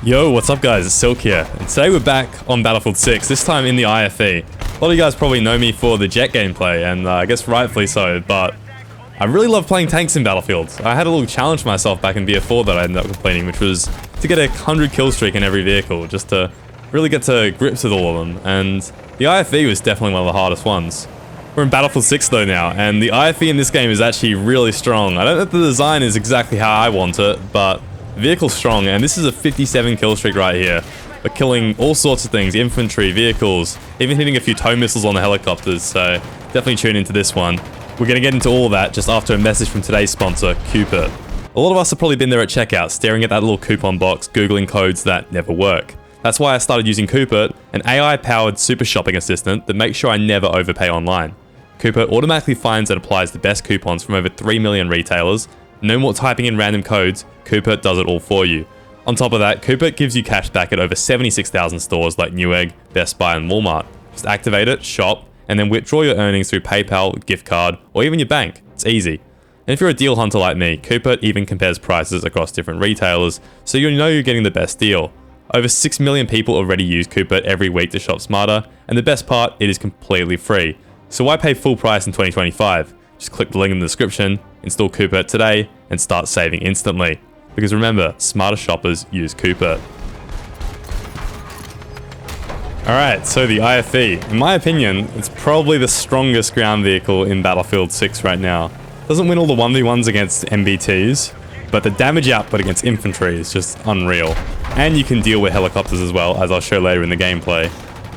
Yo, what's up guys, it's Silk here, and today we're back on Battlefield 6, this time in the IFE. A lot of you guys probably know me for the jet gameplay, and I guess rightfully so, but I really love playing tanks in Battlefield. I had a little challenge for myself back in BF4 that I ended up completing, which was to get a 100 kill streak in every vehicle, just to really get to grips with all of them, and the IFE was definitely one of the hardest ones. We're in Battlefield 6 though now, and the IFE in this game is actually really strong. I don't know if the design is exactly how I want it, but the vehicle's strong, and this is a 57 kill streak right here. We're killing all sorts of things, infantry, vehicles, even hitting a few tow missiles on the helicopters, so definitely tune into this one. We're going to get into all that just after a message from today's sponsor, Coopert. A lot of us have probably been there at checkout, staring at that little coupon box, googling codes that never work. That's why I started using Coopert, an AI-powered super shopping assistant that makes sure I never overpay online. Coopert automatically finds and applies the best coupons from over 3 million retailers. No more typing in random codes, Coopert does it all for you. On top of that, Coopert gives you cash back at over 76,000 stores like Newegg, Best Buy and Walmart. Just activate it, shop, and then withdraw your earnings through PayPal, gift card, or even your bank. It's easy. And if you're a deal hunter like me, Coopert even compares prices across different retailers, so you know you're getting the best deal. Over 6 million people already use Coopert every week to shop smarter, and the best part, it is completely free. So why pay full price in 2025? Just click the link in the description, install Coopert today, and start saving instantly. Because remember, smarter shoppers use Coopert. Alright, so the IFE. In my opinion, it's probably the strongest ground vehicle in Battlefield 6 right now. Doesn't win all the 1v1s against MBTs, but the damage output against infantry is just unreal. And you can deal with helicopters as well, as I'll show later in the gameplay.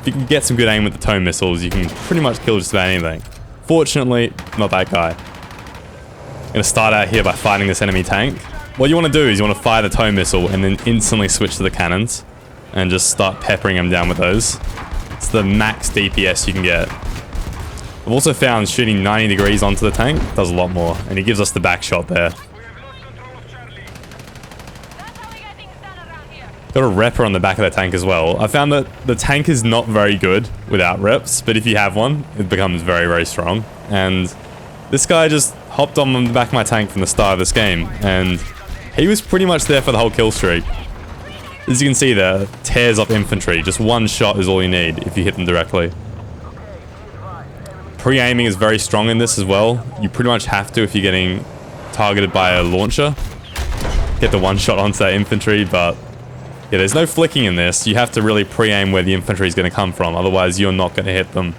If you can get some good aim with the tow missiles, you can pretty much kill just about anything. Fortunately, not that guy. I'm going to start out here by fighting this enemy tank. What you want to do is you want to fire the tow missile and then instantly switch to the cannons and just start peppering them down with those. It's the max DPS you can get. I've also found shooting 90 degrees onto the tank does a lot more, and he gives us the back shot there. Got a repper on the back of the tank as well. I found that the tank is not very good without reps, but if you have one, it becomes very, very strong. And this guy just hopped on the back of my tank from the start of this game, and he was pretty much there for the whole kill streak. As you can see there, tears up infantry. Just one shot is all you need if you hit them directly. Pre-aiming is very strong in this as well. You pretty much have to if you're getting targeted by a launcher. Get the one shot onto that infantry, but yeah, there's no flicking in this. You have to really pre-aim where the infantry is going to come from, otherwise you're not going to hit them.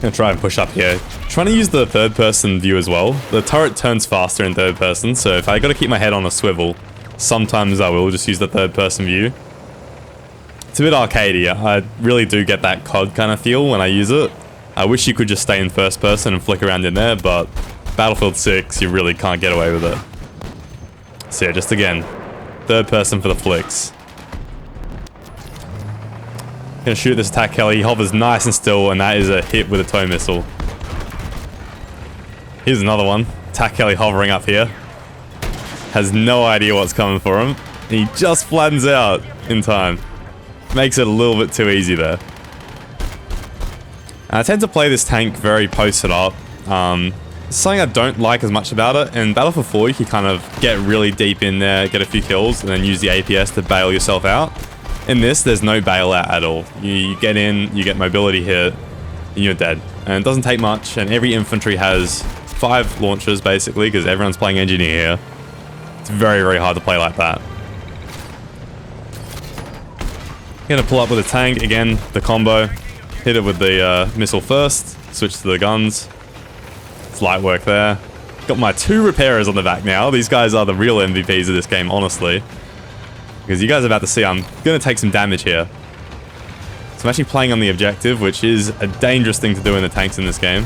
Gonna try and push up here. Trying to use the third person view as well. The turret turns faster in third person, so if I gotta keep my head on a swivel, sometimes I will just use the third person view. It's a bit arcadey. I really do get that COD kind of feel when I use it. I wish you could just stay in first person and flick around in there, but Battlefield 6, you really can't get away with it. So yeah, just again, third person for the flicks. Gonna shoot this attack heli. He hovers nice and still, and that is a hit with a tow missile. Here's another one. Attack heli hovering up here. Has no idea what's coming for him. He just flattens out in time. Makes it a little bit too easy there. I tend to play this tank very posted up. Something I don't like as much about it. In Battlefield 4, you can kind of get really deep in there, get a few kills, and then use the APS to bail yourself out. In this, there's no bailout at all. You get in, you get mobility hit, and you're dead. And it doesn't take much, and every infantry has 5 launchers, basically, because everyone's playing engineer here. It's very, very hard to play like that. Gonna pull up with a tank, again, the combo. Hit it with the missile first, switch to the guns. It's light work there. Got my 2 repairers on the back now. These guys are the real MVPs of this game, honestly. Because you guys are about to see I'm going to take some damage here. So I'm actually playing on the objective, which is a dangerous thing to do in the tanks in this game.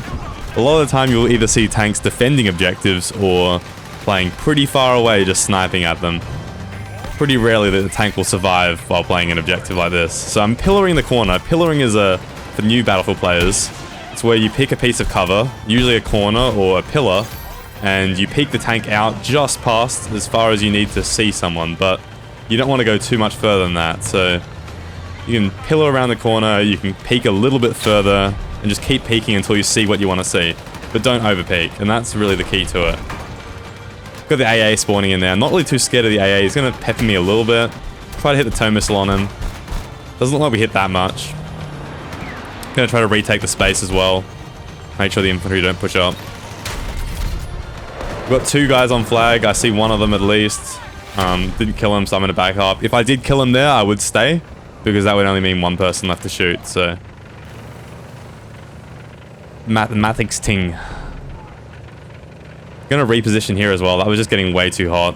A lot of the time you'll either see tanks defending objectives or playing pretty far away just sniping at them. Pretty rarely that the tank will survive while playing an objective like this. So I'm pillaring the corner. Pillaring is for new Battlefield players. It's where you pick a piece of cover, usually a corner or a pillar, and you peek the tank out just past as far as you need to see someone, but you don't want to go too much further than that. So you can pillar around the corner, you can peek a little bit further, and just keep peeking until you see what you want to see. But don't over peek, and that's really the key to it. Got the AA spawning in there. I'm not really too scared of the AA. He's going to pepper me a little bit. Try to hit the tow missile on him. Doesn't look like we hit that much. Going to try to retake the space as well. Make sure the infantry don't push up. We've got 2 guys on flag. I see one of them at least. Didn't kill him, so I'm going to back up. If I did kill him there, I would stay, because that would only mean 1 person left to shoot, so... Mathematics ting. Gonna reposition here as well. That was just getting way too hot.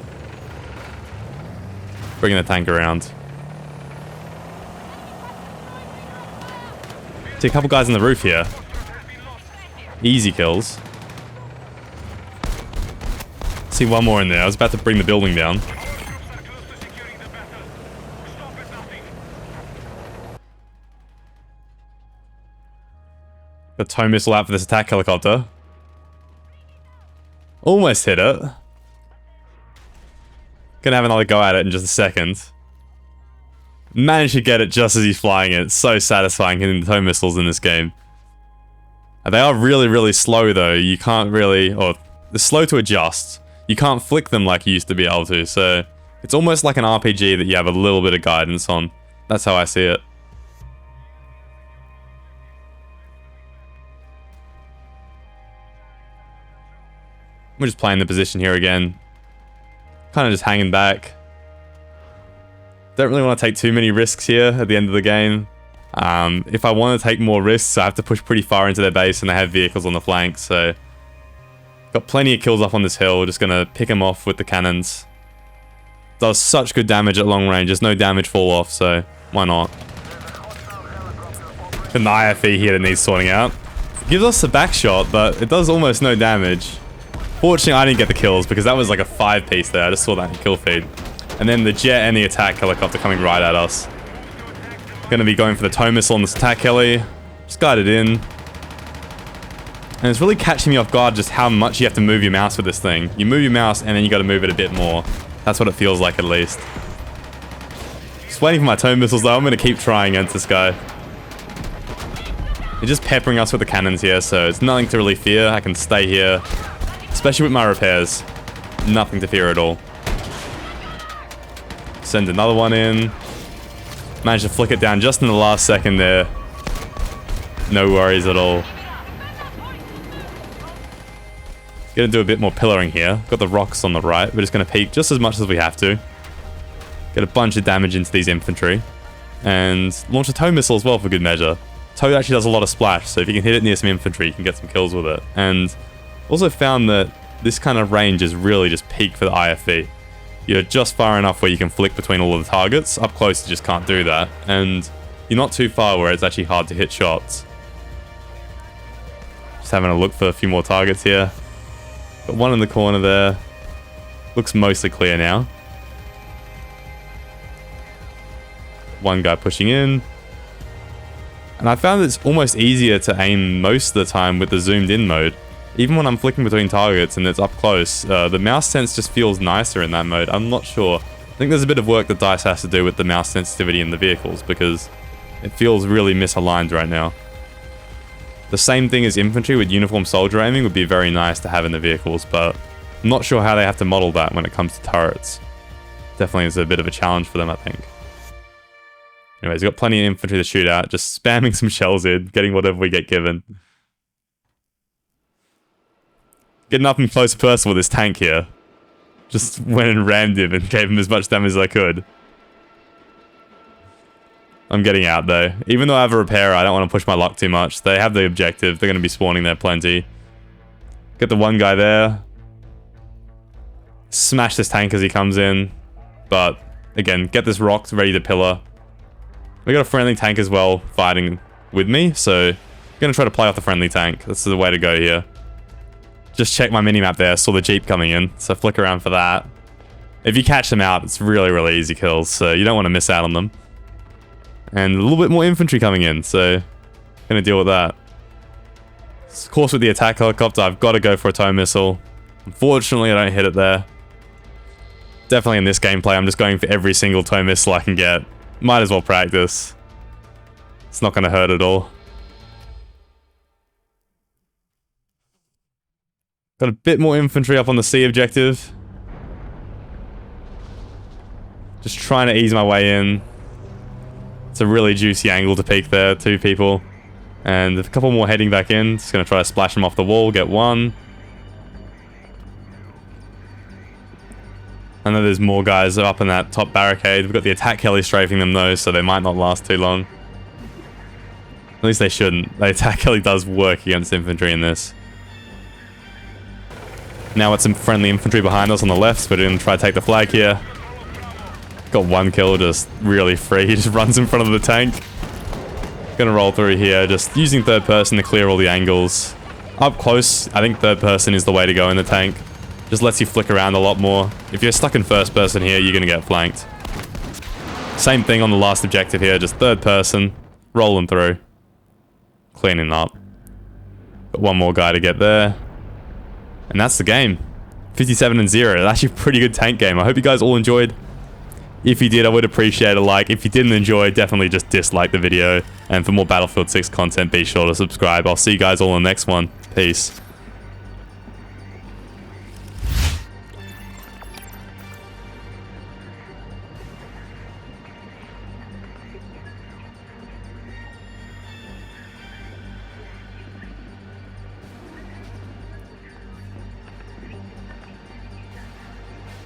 Bringing the tank around. See a couple guys on the roof here. Easy kills. See one more in there. I was about to bring the building down. The tow missile out for this attack helicopter. Almost hit it. Gonna have another go at it in just a second. Managed to get it just as he's flying it. It's so satisfying hitting the tow missiles in this game. They are really, really slow though. You can't really... or they're slow to adjust. You can't flick them like you used to be able to. So it's almost like an RPG that you have a little bit of guidance on. That's how I see it. We're just playing the position here again. Kind of just hanging back. Don't really want to take too many risks here at the end of the game. If I want to take more risks, I have to push pretty far into their base, and they have vehicles on the flank, so... Got plenty of kills up on this hill, just gonna pick them off with the cannons. Does such good damage at long range, there's no damage fall off, so why not? An IFE here that needs sorting out. It gives us a back shot, but it does almost no damage. Fortunately, I didn't get the kills because that was like a 5-piece there. I just saw that in kill feed. And then the jet and the attack helicopter coming right at us. Gonna be going for the tow missile on this attack heli. Just guide it in. And it's really catching me off guard just how much you have to move your mouse with this thing. You move your mouse and then you gotta move it a bit more. That's what it feels like at least. Just waiting for my tow missiles though. I'm gonna keep trying against this guy. They're just peppering us with the cannons here, so it's nothing to really fear. I can stay here. Especially with my repairs. Nothing to fear at all. Send another one in. Managed to flick it down just in the last second there. No worries at all. Gonna do a bit more pillaring here. Got the rocks on the right. We're just gonna peek just as much as we have to. Get a bunch of damage into these infantry. And launch a tow missile as well for good measure. Tow actually does a lot of splash, so if you can hit it near some infantry, you can get some kills with it. And also found that this kind of range is really just peak for the IFV. You're just far enough where you can flick between all of the targets. Up close, you just can't do that. And you're not too far where it's actually hard to hit shots. Just having a look for a few more targets here. Got one in the corner there. Looks mostly clear now. One guy pushing in. And I found it's almost easier to aim most of the time with the zoomed in mode. Even when I'm flicking between targets and it's up close, the mouse sense just feels nicer in that mode. I'm not sure. I think there's a bit of work that DICE has to do with the mouse sensitivity in the vehicles because it feels really misaligned right now. The same thing as infantry with uniform soldier aiming would be very nice to have in the vehicles, but I'm not sure how they have to model that when it comes to turrets. Definitely is a bit of a challenge for them, I think. Anyways, we've got plenty of infantry to shoot at, just spamming some shells in, getting whatever we get given. Getting up and close and personal with this tank here. Just went and rammed him and gave him as much damage as I could. I'm getting out though. Even though I have a repairer, I don't want to push my luck too much. They have the objective. They're going to be spawning there plenty. Get the one guy there. Smash this tank as he comes in. But again, get this rock ready to pillar. We got a friendly tank as well fighting with me. So I'm going to try to play off the friendly tank. That's the way to go here. Just check my minimap there, saw the Jeep coming in, so flick around for that. If you catch them out, it's really, really easy kills, so you don't want to miss out on them. And a little bit more infantry coming in, so gonna deal with that. Of course, with the attack helicopter, I've got to go for a tow missile. Unfortunately, I don't hit it there. Definitely in this gameplay, I'm just going for every single tow missile I can get. Might as well practice. It's not gonna hurt at all. Got a bit more infantry up on the C objective. Just trying to ease my way in. It's a really juicy angle to peek there, 2 people. And a couple more heading back in. Just going to try to splash them off the wall, get 1. I know there's more guys up in that top barricade. We've got the attack heli strafing them though, so they might not last too long. At least they shouldn't. The attack heli does work against infantry in this. Now with some friendly infantry behind us on the left, so we're going to try to take the flag here. Got 1 kill, just really free. He just runs in front of the tank. Gonna roll through here, just using third person to clear all the angles. Up close, I think third person is the way to go in the tank. Just lets you flick around a lot more. If you're stuck in first person here, you're gonna get flanked. Same thing on the last objective here, just third person, rolling through. Cleaning up. Got 1 more guy to get there. And that's the game. 57-0. It's actually a pretty good tank game. I hope you guys all enjoyed. If you did, I would appreciate a like. If you didn't enjoy, definitely just dislike the video. And for more Battlefield 6 content, be sure to subscribe. I'll see you guys all in the next one. Peace.